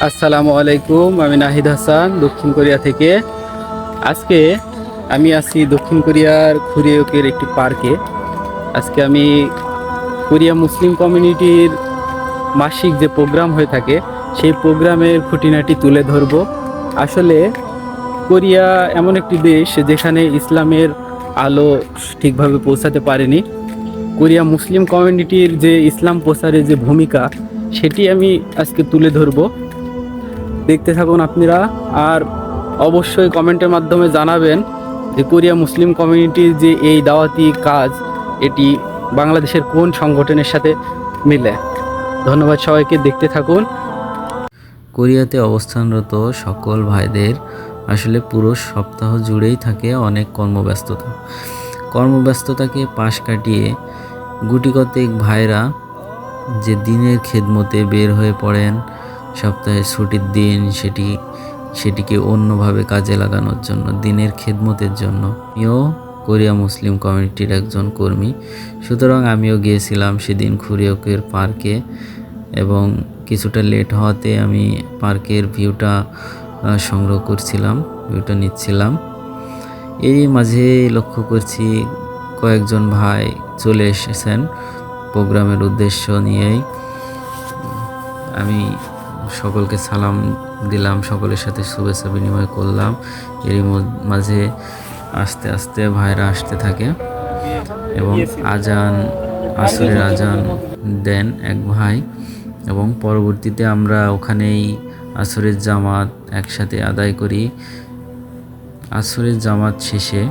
আসসালামু আলাইকুম, আমি নাহিদ হাসান দক্ষিণ কোরিয়া থেকে। আজকে আমি আছি দক্ষিণ কোরিয়ার খুরিওকের একটি পার্কে। আজকে আমি কোরিয়া মুসলিম কমিউনিটির মাসিক যে প্রোগ্রাম হয়ে থাকে সেই প্রোগ্রামের খুঁটিনাটি তুলে ধরব। আসলে কোরিয়া এমন একটি দেশ যেখানে ইসলামের আলো ঠিকভাবে পৌঁছাতে পারেনি। কোরিয়া মুসলিম কমিউনিটির যে ইসলাম প্রচারের যে ভূমিকা সেটি আমি আজকে তুলে ধরব। দেখতে থাকুন আপনারা। আর অবশ্যই কমেন্টের মাধ্যমে জানাবেন যে কোরিয়া মুসলিম কমিউনিটির যে এই দাওয়াতি কাজ এটি বাংলাদেশের কোন সংগঠনের সাথে মিলে। ধন্যবাদ সবাইকে, দেখতে থাকুন। কোরিয়াতে অবস্থানরত সকল ভাইদের আসলে পুরো সপ্তাহ জুড়েই থাকে অনেক কর্মব্যস্ততাকে পাশ কাটিয়ে গুটিকতেক ভাইরা যে দিনের খেদমতে বের হয়ে পড়েন সপ্তাহের ছুটির দিন সেটিকে অন্যভাবে কাজে লাগানোর জন্য, দিনের খেদমতের জন্য। আমিও কোরিয়া মুসলিম কমিউনিটির একজন কর্মী, সুতরাং আমিও গিয়েছিলাম সেদিন খুরিওকের পার্কে এবং কিছুটা লেট হওয়াতে আমি পার্কের ভিউটা সংগ্রহ করছিলাম, ভিউটা নিচ্ছিলাম। এরই মাঝে লক্ষ্য করছি কয়েকজন ভাই চলে এসেছেন প্রোগ্রামের উদ্দেশ্য নিয়েই। আমি সকলকে সালাম দিলাম, সকলের সাথে শুভেচ্ছা বিনিময় করলাম। এরই মাঝে আস্তে আস্তে ভাইরা আসতে থাকে এবং আসরের আজান দেন এক ভাই, এবং পরবর্তীতে আমরা ওখানেই আসরের জামাত একসাথে আদায় করি। আসরের জামাত শেষে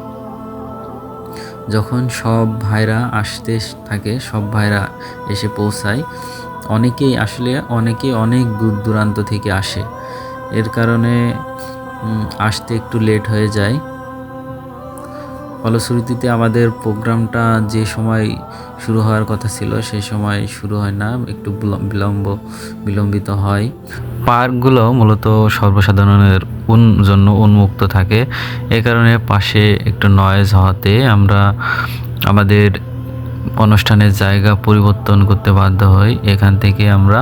যখন সব ভাইরা আসতে থাকে, সব ভাইরা এসে পৌঁছায়, অনেকেই অনেক দূর দূরান্ত থেকে আসে। এর কারণে আসতে একটু লেট হয়ে যায়। ফলশ্রুতিতে আমাদের প্রোগ্রামটা যে সময় শুরু হওয়ার কথা ছিল সেই সময় শুরু হয় না, একটু বিলম্বিত হয়। পার্কগুলো মূলত সর্বসাধারণের জন্য উন্মুক্ত থাকে, এ কারণে পাশে একটু নয়েজ হওয়াতে আমরা আমাদের অনুষ্ঠানের জায়গা পরিবর্তন করতে বাধ্য হই। এখান থেকে আমরা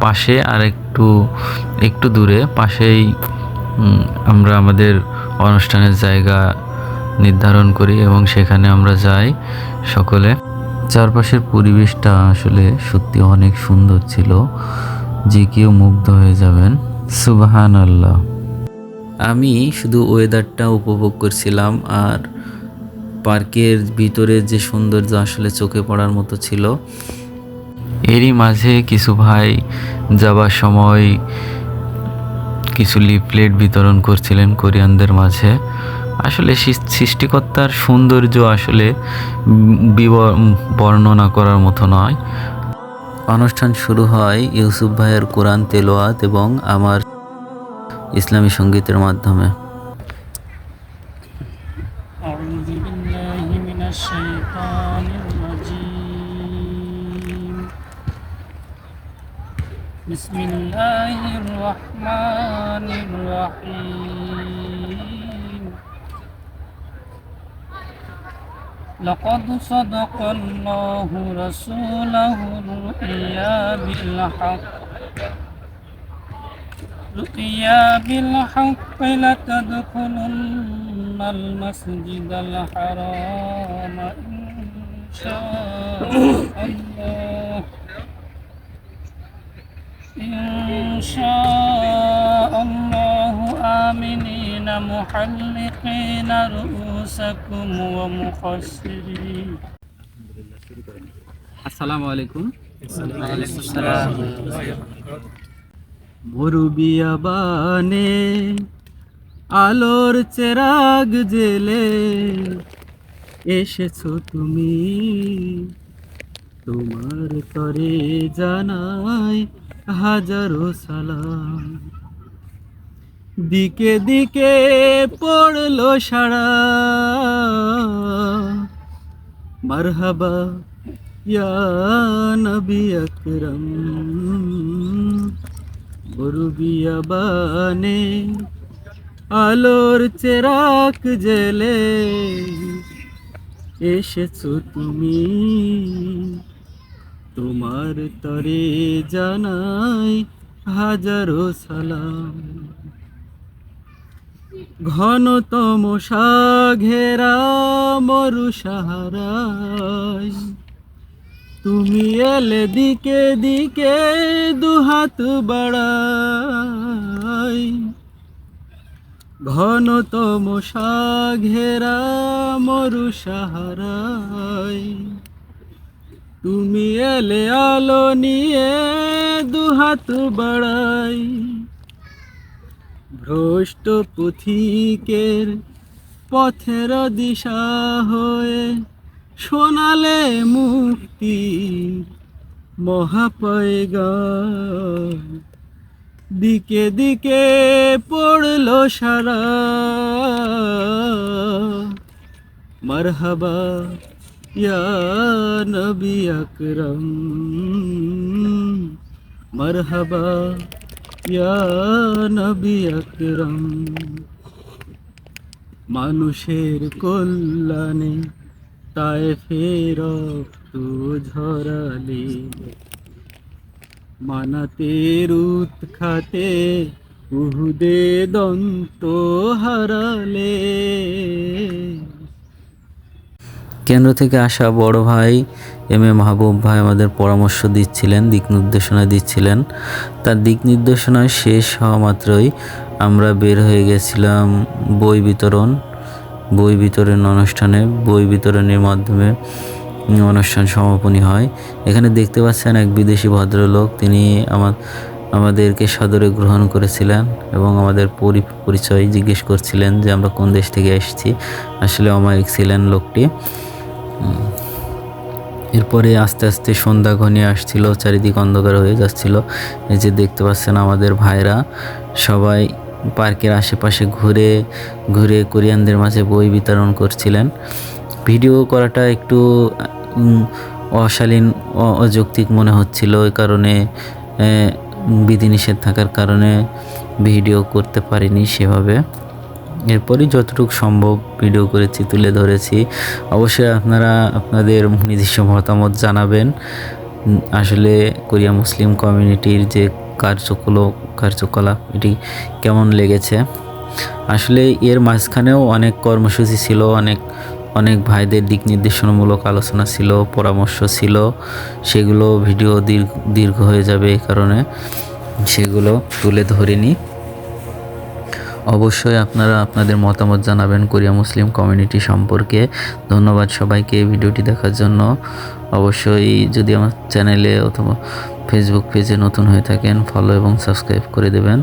পাশে আর একটু দূরে পাশেই আমরা আমাদের অনুষ্ঠানের জায়গা নির্ধারণ করি এবং সেখানে আমরা যাই সকলে। চারপাশের পরিবেশটা আসলে সত্যি অনেক সুন্দর ছিল, যে কেউ মুগ্ধ হয়ে যাবেন। সুবহানাল্লাহ। আমি শুধু ওয়েদারটা উপভোগ করছিলাম, আর পার্কের ভিতরে যে সৌন্দর্য আসলে চোখে পড়ার মতো ছিল। এরই মাঝে কিছু ভাই যাবার সময় কিছু লিফলেট বিতরণ করছিলেন কোরিয়ানদের মাঝে। আসলে সৃষ্টিকর্তার সৌন্দর্য আসলে বর্ণনা করার মতো নয়। অনুষ্ঠান শুরু হয় ইউসুফ ভাইয়ের কোরআন তেলাওয়াত এবং আমার ইসলামী সঙ্গীতের মাধ্যমে। বিসমিল্লাহির রহমানির রহিম। لقد صدق الله رسوله رؤيا بالحق لتدخلن المسجد الحرام إن شاء الله آمنين محلقين رؤوسكم ومقصرين। আসসালামু আলাইকুম। মরুবিয়াবানে আলোর চেরাগ জেলে এসেছো তুমি, তোমার তরে জানাই হাজারো সালাম। দিকে দিকে পড়লো সাড়া, মারহাবা ইয়া নবী আকরাম। মরুবিয়াবানে আলোর চেরাগ জেলে এসেছো তুমি, তোমার তরে জানাই হাজারো সালাম। ঘন তমসা ঘেরা মরু সাহারায়, তুমি এলে দিকে দিকে দুহাত বাড়াই। ঘন তমসা ঘেরা মরু সাহারায়, তুমি এলে আলো নিয়ে দুহাত বাড়াই। ভ্রষ্ট পথিকের পথের দিশা হয়ে শোনালে মুক্তি মহাপয়গাম। দিকে দিকে পড়লো সারা, মারহাবা ইয়া নবী আকরাম, মারহাবা ইয়া নবী আকরাম। মানুষের কল্যাণে তায়েফের রক্ত ঝরালে, মানাতের উৎখাতে উহুদে দন্ত হারালে। কেন্দ্র থেকে আসা বড় ভাই মাহবুব ভাই আমাদের পরামর্শ দিচ্ছিলেন, দিক নির্দেশনা দিচ্ছিলেন। তার দিক নির্দেশনা শেষ হওয়া মাত্রই আমরা বের হয়ে গেছিলাম বই বিতরণ অনুষ্ঠানে। বই বিতরণের মাধ্যমে অনুষ্ঠান সমাপনী হয়। এখানে দেখতে পাচ্ছেন এক বিদেশি ভদ্রলোক, তিনি আমাদেরকে সাদরে গ্রহণ করেছিলেন এবং আমাদের পরিচয় জিজ্ঞেস করছিলেন যে আমরা কোন দেশ থেকে এসেছি। আসলে অমায়িক ছিলেন লোকটি। এরপরে আস্তে আস্তে সন্ধ্যা ঘনিয়ে আসছিল, চারিদিক অন্ধকার হয়ে যাচ্ছিল। এই যে দেখতে পাচ্ছেন আমাদের ভাইরা সবাই পার্কের আশেপাশে ঘুরে ঘুরে কোরিয়ানদের মাঝে বই বিতরণ করছিলেন। ভিডিও করাটা একটু অশালীন অযৌক্তিক মনে হচ্ছিল, এই কারণে বিধিনিষেধ থাকার কারণে ভিডিও করতে পারিনি সেভাবে। এরপরই যতটুকু সম্ভব ভিডিও করেছি, তুলে ধরেছি। অবশ্যই আপনারা আপনাদের নিজস্ব মতামত জানাবেন। আসলে কোরিয়া মুসলিম কমিউনিটির যে কার্যকলাপ এটি কেমন লেগেছে। আসলে এর মাঝখানেও অনেক কর্মসূচি ছিল, অনেক ভাইদের দিক নির্দেশনামূলক আলোচনা ছিল, পরামর্শ ছিল। সেগুলো ভিডিও দীর্ঘ হয়ে যাবে, এই কারণে সেগুলো তুলে ধরিনি। অবশ্যই আপনারা আপনাদের মতামত জানাবেন কোরিয়া মুসলিম কমিউনিটি সম্পর্কে। ধন্যবাদ সবাইকে ভিডিওটি দেখার জন্য। অবশ্যই যদি আমার চ্যানেলে অথবা ফেসবুক পেজে নতুন হয়ে থাকেন, ফলো এবং সাবস্ক্রাইব করে দেবেন।